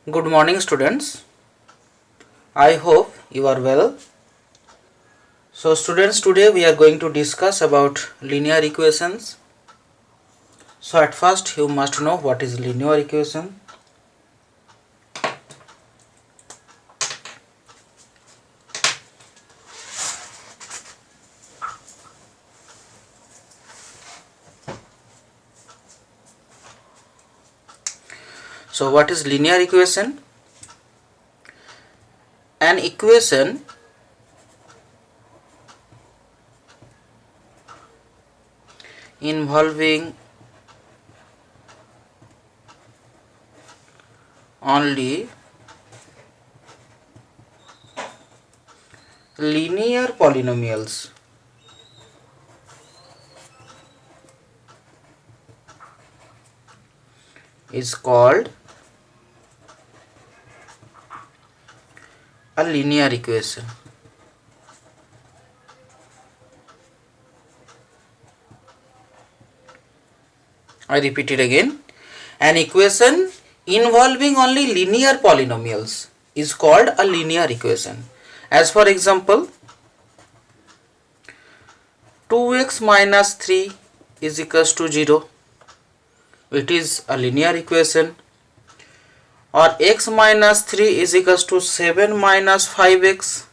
Good morning, students. I hope you are well. So students, today we are going to discuss about linear equations. So at first you must know what is linear equation. So what is linear equation? An equation involving only linear polynomials is called a linear equation. I repeat it again. An equation involving only linear polynomials is called a linear equation. As for example, 2x minus 3 is equals to 0. It is a linear equation. Or x minus 3 is equals to 7 minus 5x.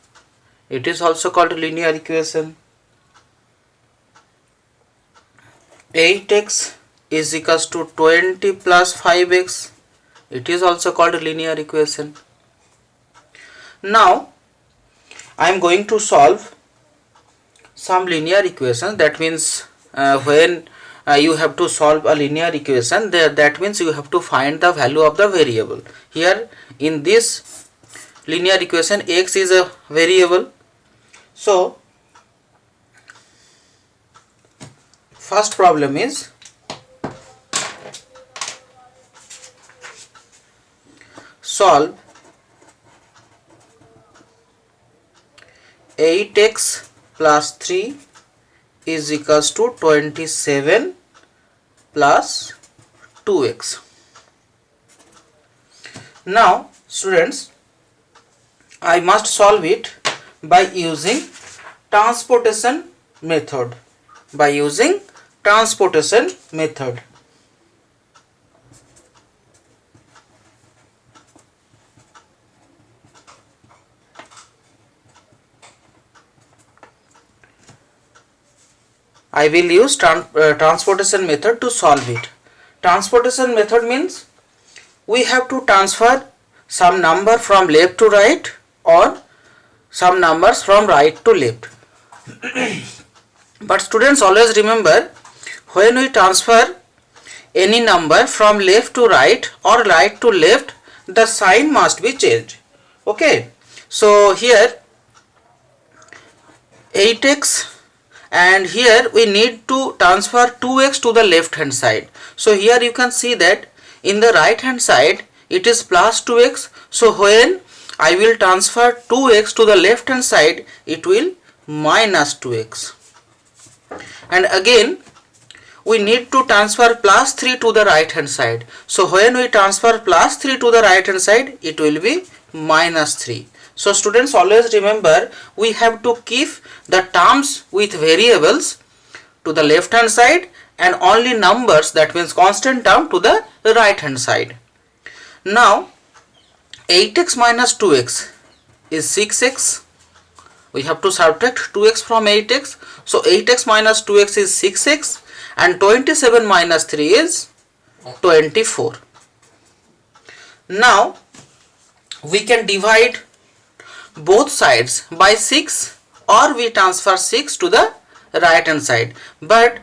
It is also called a linear equation. 8x is equals to 20 plus 5x. It is also called a linear equation. Now I am going to solve some linear equations. That means when you have to solve a linear equation, that means you have to find the value of the variable. Here in this linear equation, x is a variable. So first problem is solve 8x plus 3 is equals to 27 plus 2x. Now students, I must solve it by using transportation method. I will use transportation method to solve it. Transportation method means we have to transfer some number from left to right or some numbers from right to left. But students, always remember, when we transfer any number from left to right or right to left, the sign must be changed. Okay, so here 8x, and here we need to transfer 2x to the left hand side. So here you can see that in the right hand side it is plus 2x. So when I will transfer 2x to the left hand side, it will minus 2x. And again we need to transfer plus 3 to the right hand side. So when we transfer plus 3 to the right hand side, it will be minus 3. So students, always remember, we have to keep the terms with variables to the left hand side and only numbers, that means constant term, to the right hand side. Now 8x minus 2x is 6x. We have to subtract 2x from 8x. So 8x minus 2x is 6x, and 27 minus 3 is 24. Now we can divide both sides by 6, or we transfer 6 to the right hand side. But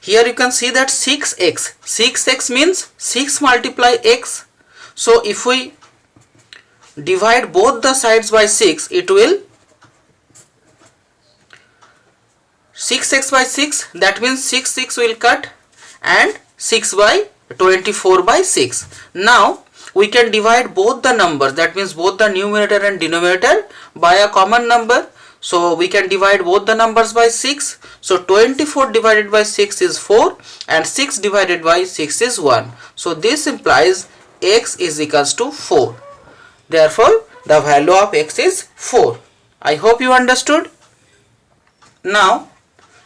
here you can see that 6x means 6 multiply x. So if we divide both the sides by 6, it will 6x by 6, that means 6 will cut, and 6 by 24 by 6. Now we can divide both the numbers, that means both the numerator and denominator, by a common number. So we can divide both the numbers by 6. So 24 divided by 6 is 4, and 6 divided by 6 is 1. So this implies x is equals to 4. Therefore, the value of x is 4. I hope you understood. Now,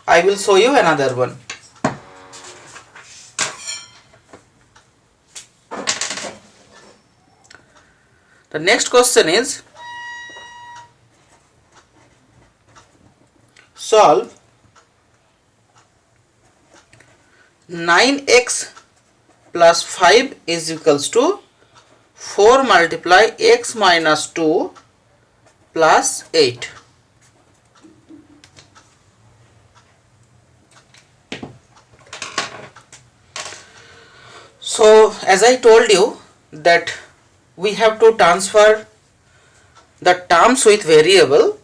I will show you another one. The next question is, solve 9x plus 5 is equals to 4 multiply x minus 2 plus 8. So, as I told you that we have to transfer the terms with variable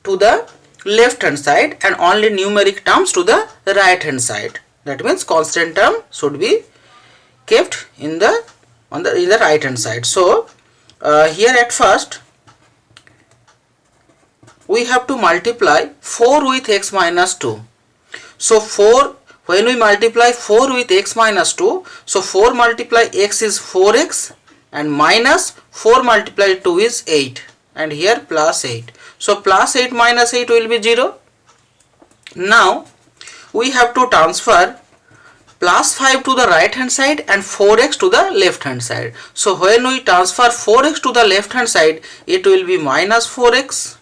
to the left hand side and only numeric terms to the right hand side. That means constant term should be kept in the right hand side. So here at first we have to multiply 4 with x minus 2. So 4, when we multiply 4 with x minus 2, so 4 multiply x is 4x and minus 4 multiply 2 is 8, and here plus 8. So plus 8 minus 8 will be 0. Now we have to transfer plus 5 to the right hand side and 4x to the left hand side. So when we transfer 4x to the left hand side, it will be minus 4x,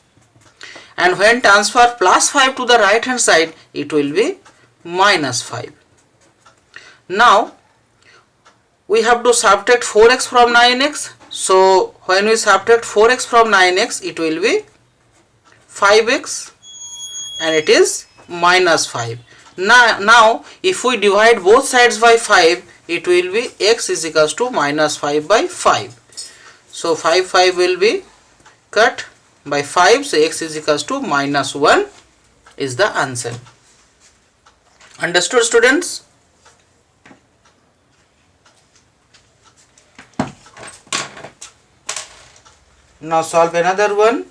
and when transfer plus 5 to the right hand side, it will be minus 5. Now we have to subtract 4x from 9x. So when we subtract 4x from 9x, it will be 5x and it is minus 5. Now if we divide both sides by 5, it will be x is equals to minus 5 by 5. So 5 will be cut by 5, so x is equals to minus 1 is the answer. Understood, students? Now solve another one.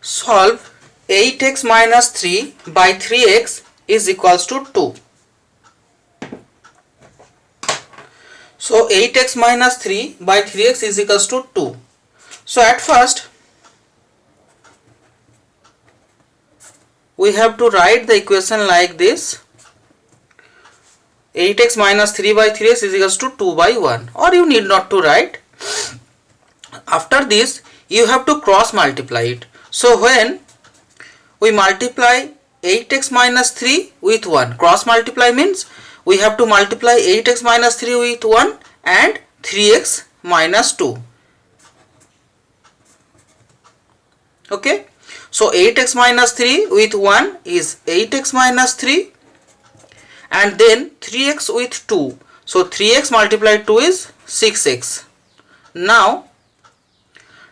Solve 8x minus 3 by 3x is equals to 2. So 8x minus 3 by 3x is equals to 2. So at first we have to write the equation like this. 8x minus 3 by 3x is equals to 2 by 1, or you need not to write. After this you have to cross multiply it. So when we multiply 8x minus 3 with 1, cross multiply means we have to multiply 8x minus 3 with 1 and 3x minus 2. Okay, so 8x minus 3 with 1 is 8x minus 3, and then 3x with 2, so 3x multiplied 2 is 6x. Now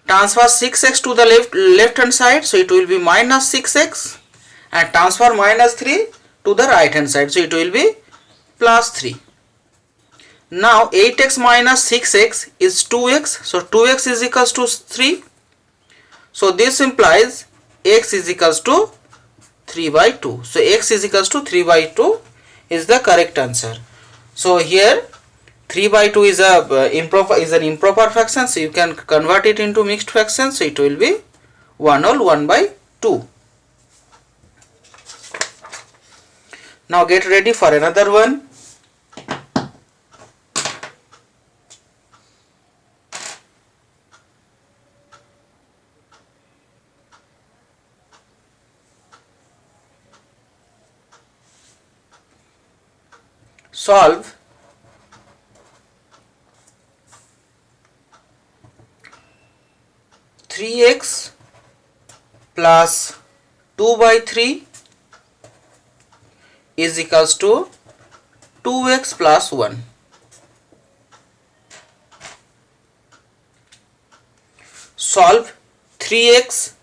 transfer 6x to the left hand side, so it will be minus 6x, and transfer minus 3 to the right hand side, so it will be plus 3. Now 8x minus 6x is 2x, so 2x is equals to 3. So this implies x is equals to 3 by 2. So x is equals to 3 by 2 is the correct answer. So here 3 by 2 is an improper fraction, so you can convert it into mixed fraction, so it will be 1 whole 1 by 2. Now get ready for another one. Solve 3x plus 2 by 3 is equals to 2x plus 1. Solve 3x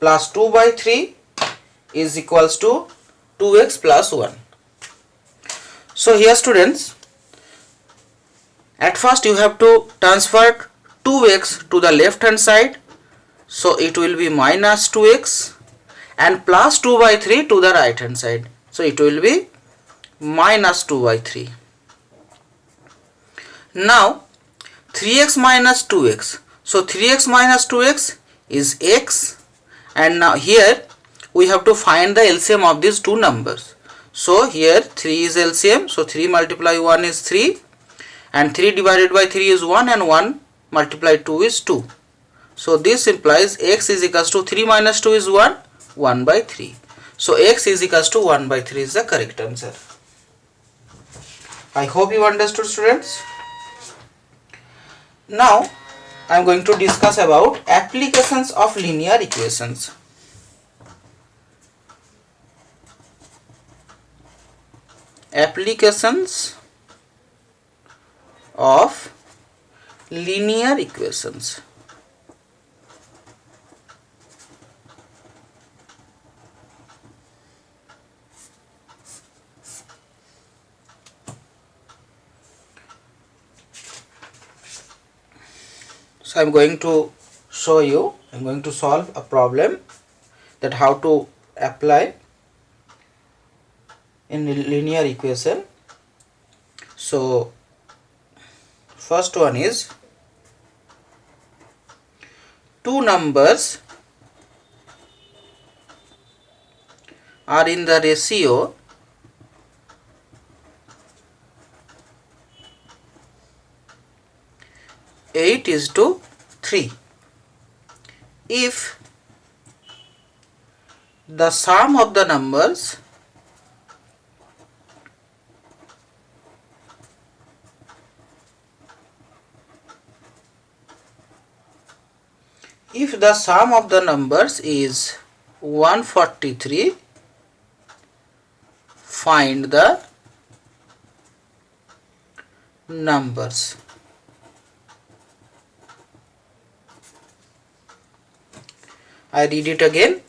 plus 2 by 3 is equals to 2x plus 1. So here students, at first you have to transfer 2x to the left hand side, so it will be minus 2x, and plus 2 by 3 to the right hand side, so it will be minus 2 by 3. Now 3x minus 2x, so 3x minus 2x is x, and now here we have to find the LCM of these two numbers. So here 3 is LCM, so 3 multiply 1 is 3, and 3 divided by 3 is 1, and 1 multiply 2 is 2. So this implies x is equals to 3 minus 2 is 1 by 3. So x is equals to 1 by 3 is the correct answer. I hope you understood, students. Now I am going to discuss about applications of linear equations. Applications of linear equations. So I am going to show you, I am going to solve a problem that how to apply in linear equation. So first one is two numbers are in the ratio 8:3. If the sum of the numbers is 143, find the numbers. I read it again.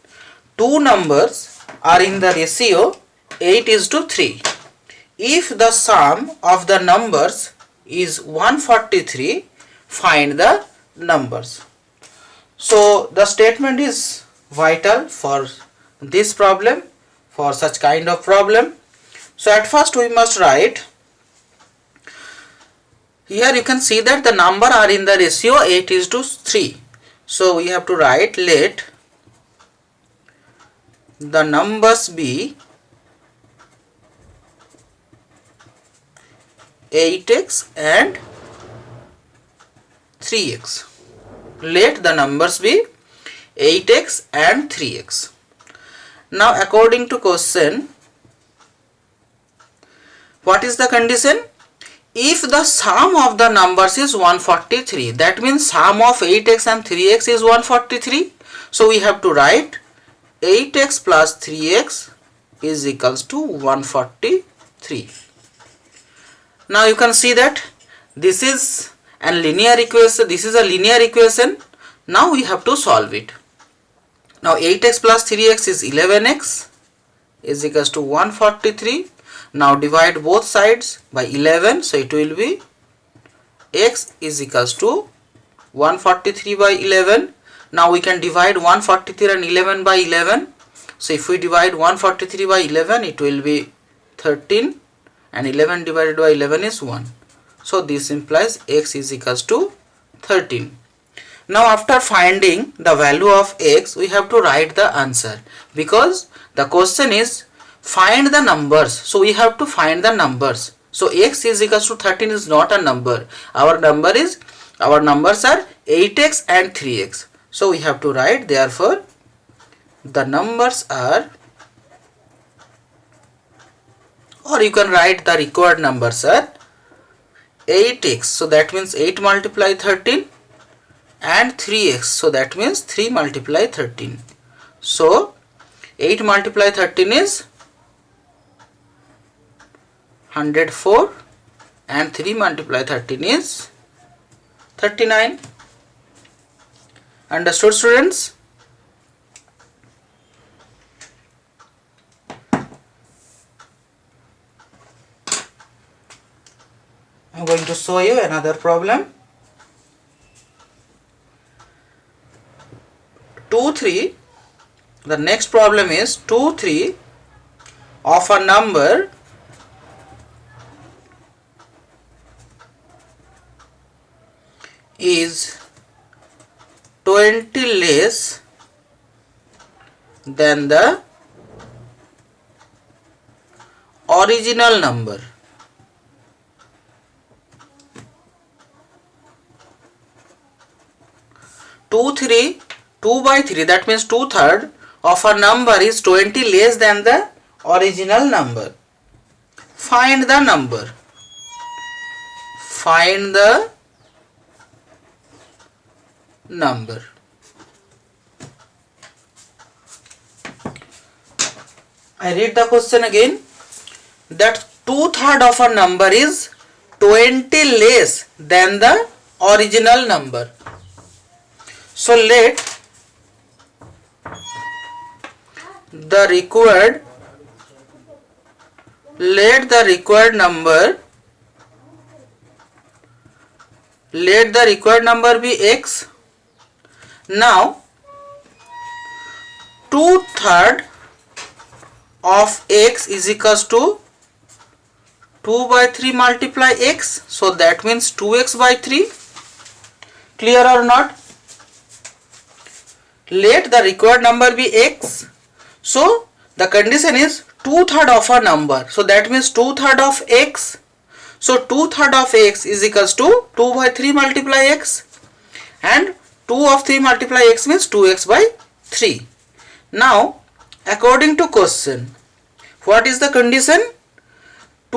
Two numbers are in the ratio 8:3. If the sum of the numbers is 143, find the numbers. So the statement is vital for this problem, for such kind of problem. So at first we must write, here you can see that the number are in the ratio 8:3. So we have to write, let the numbers be 8x and 3x. Let the numbers be 8x and 3x. Now according to question, what is the condition? If the sum of the numbers is 143, that means sum of 8x and 3x is 143. So we have to write 8x plus 3x is equals to 143. Now you can see that this is a linear equation. This is a linear equation. Now we have to solve it. Now 8x plus 3x is 11x is equals to 143. Now divide both sides by 11. So it will be x is equals to 143 by 11. Now we can divide 143 and 11 by 11. So if we divide 143 by 11, it will be 13, and 11 divided by 11 is 1. So this implies x is equals to 13. Now after finding the value of x, we have to write the answer, because the question is find the numbers. So we have to find the numbers. So x is equals to 13 is not a number. Our numbers are 8x and 3x. So we have to write, therefore the numbers are, or you can write the required numbers are 8x, so that means 8 multiply 13, and 3x, so that means 3 multiply 13. So 8 multiply 13 is 104, and 3 multiply 13 is 39. Understood, students? show you another problem. 2 3. The next problem is 2 3 of a number is 20 less than the original number. Two by 3, that means 2/3 of a number is 20 less than the original number. Find the number. Find the number. I read the question again. That 2/3 of a number is 20 less than the original number. So let the required number be x. Now 2/3 of x is equals to 2 by 3 multiply x, so that means 2x by 3. Clear or not? Let the required number be x. So the condition is 2/3 of a number, so that means 2/3 of x. So 2/3 of x is equals to 2 by 3 multiply x, and 2 of 3 multiply x means 2x by 3. Now according to question, what is the condition?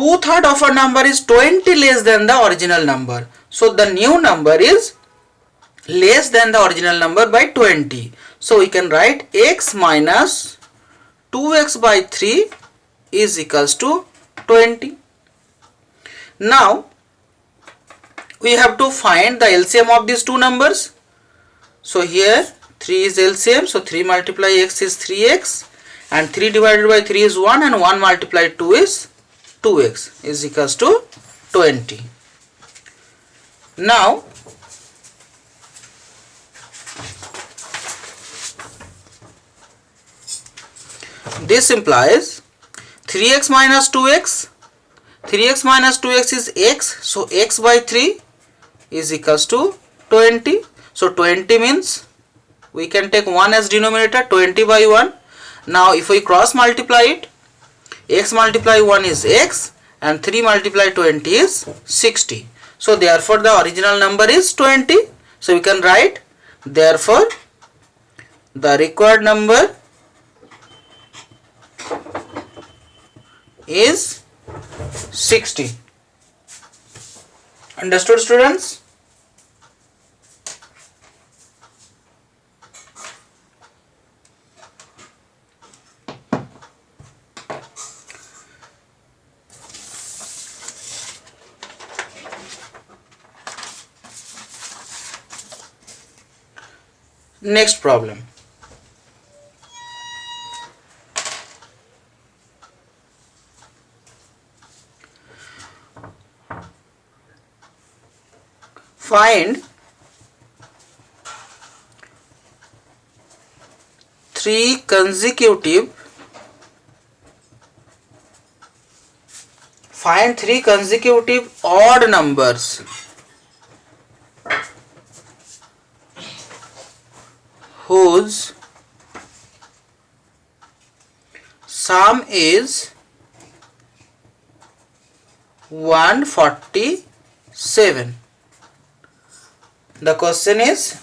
2/3 of a number is 20 less than the original number. So the new number is less than the original number by 20. So we can write x minus 2x by 3 is equals to 20. Now we have to find the LCM of these two numbers. So here 3 is LCM, so 3 multiply x is 3x, and 3 divided by 3 is 1, and 1 multiplied 2 is 2x is equals to 20. Now this implies 3x minus 2x. 3x minus 2x is x, so x by 3 is equals to 20. So 20 means we can take 1 as denominator, 20 by 1. Now if we cross multiply it, x multiply 1 is x, and 3 multiply 20 is 60. So therefore the original number is 20. So we can write, therefore the required number is 60. Understood, students? Next problem. Find 3 consecutive odd numbers whose sum is 147. The question is,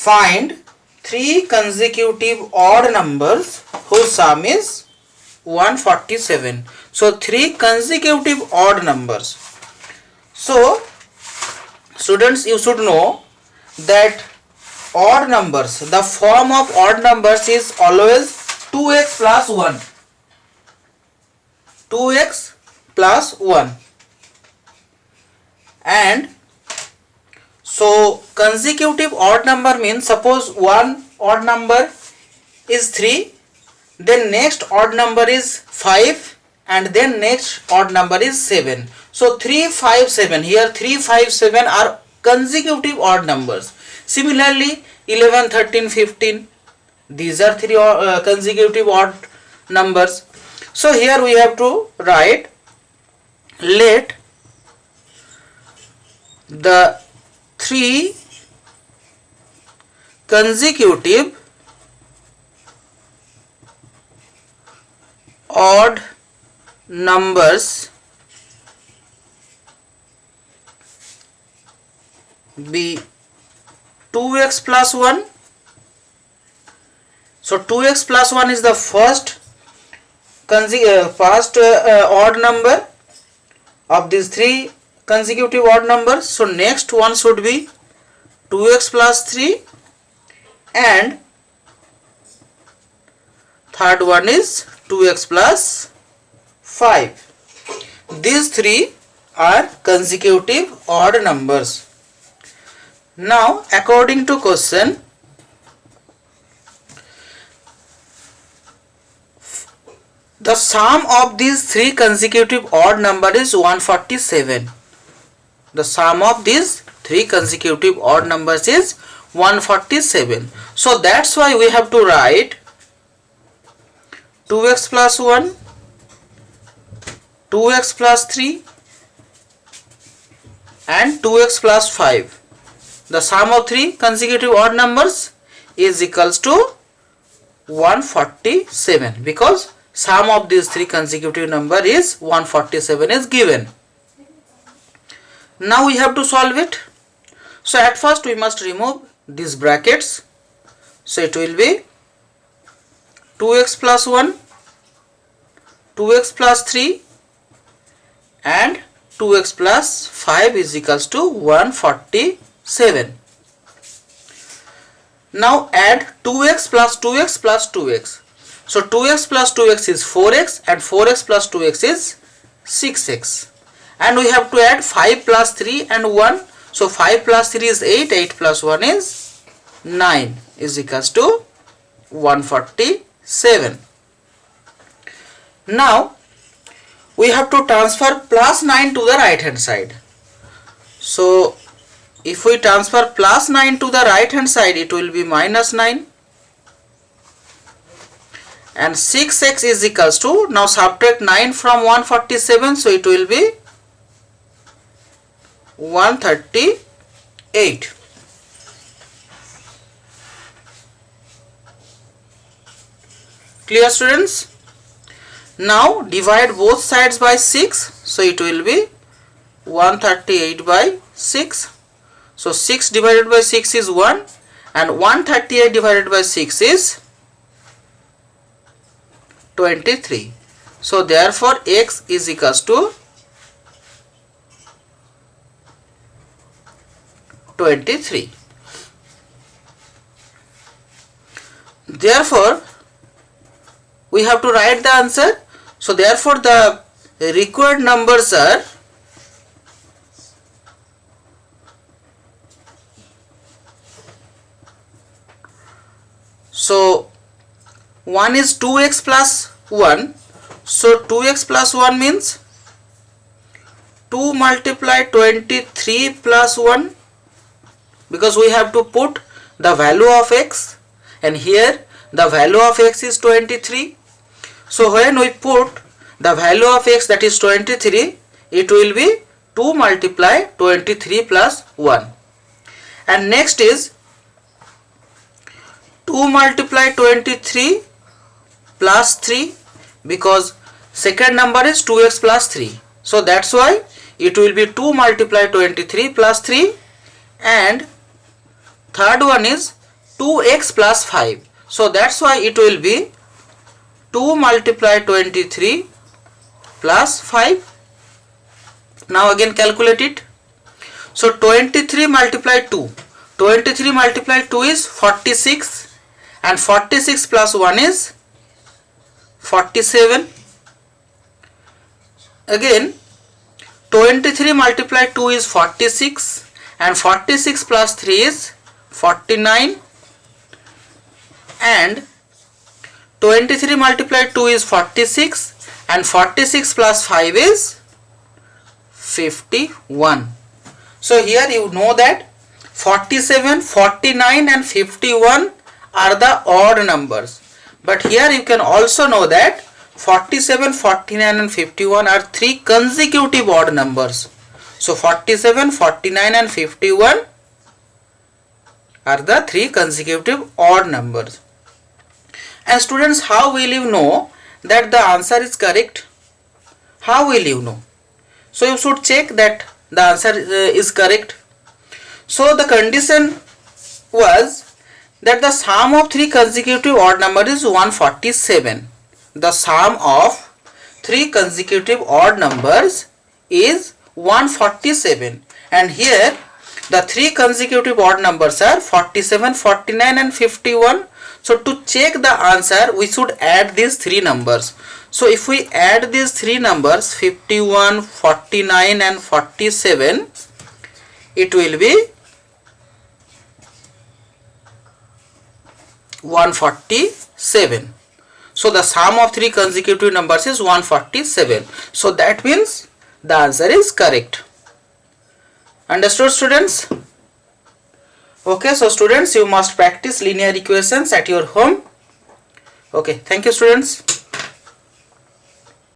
find 3 consecutive odd numbers whose sum is 147. So 3 consecutive odd numbers. So students, you should know that odd numbers, the form of odd numbers is always 2x plus 1. 2x plus 1. And so consecutive odd number means, suppose one odd number is 3, then next odd number is 5, and then next odd number is 7. So 3, 5, 7. Here 3, 5, 7 are consecutive odd numbers. Similarly 11, 13, 15. These are three consecutive odd numbers. So here we have to write, let the three consecutive odd numbers be 2x plus 1. So 2x plus 1 is the first odd number of these three consecutive odd numbers. So next one should be 2x plus 3, and third one is 2x plus 5. These three are consecutive odd numbers. Now according to question, the sum of these three consecutive odd number is 147. The sum of these three consecutive odd numbers is 147. So that's why we have to write 2x plus 1, 2x plus 3 and 2x plus 5. The sum of three consecutive odd numbers is equals to 147, because sum of these three consecutive number is 147 is given. Now we have to solve it. So at first we must remove these brackets. So it will be 2x plus 1, 2x plus 3 and 2x plus 5 is equals to 147. Now add 2x plus 2x plus 2x. So 2x plus 2x is 4x and 4x plus 2x is 6x. And we have to add 5 plus 3 and 1. So 5 plus 3 is 8, 8 plus 1 is 9 is equals to 147. Now we have to transfer plus 9 to the right hand side. So if we transfer plus 9 to the right hand side, it will be minus 9. And 6x is equals to, now subtract 9 from 147, so it will be 138. Clear, students? Now divide both sides by 6, so it will be 138 by 6. So 6 divided by 6 is 1 and 138 divided by 6 is 23. So therefore x is equals to 23. Therefore we have to write the answer. So therefore the required numbers are so 1 is 2x plus 1. So 2x plus 1 means 2 multiply 23 plus 1, because we have to put the value of x, and here the value of x is 23. So when we put the value of x, that is 23, it will be 2 multiply 23 plus 1. And next is 2 multiply 23 plus 3, because second number is 2x plus 3. So that's why it will be 2 multiply 23 plus 3, and third one is 2x plus 5. So that's why it will be 2 multiply 23 plus 5. Now again calculate it. So 23 multiply 2. 23 multiply 2 is 46, and 46 plus 1 is 47. Again 23 multiply 2 is 46, and 46 plus 3 is 49, and 23 multiply 2 is 46, and 46 plus 5 is 51. So here you know that 47, 49 and 51 are the odd numbers. But here you can also know that 47, 49 and 51 are three consecutive odd numbers. So 47, 49 and 51 are the three consecutive odd numbers. And students, how will you know that the answer is correct? How will you know? So you should check that the answer is correct. So the condition was that the sum of three consecutive odd numbers is 147. The sum of three consecutive odd numbers is 147, and here the three consecutive odd numbers are 47, 49 and 51. So to check the answer, we should add these three numbers. So if we add these three numbers 51, 49 and 47, it will be 147. So the sum of three consecutive numbers is 147. So that means the answer is correct. Understood, students? Okay, so students, you must practice linear equations at your home. Okay, thank you, students.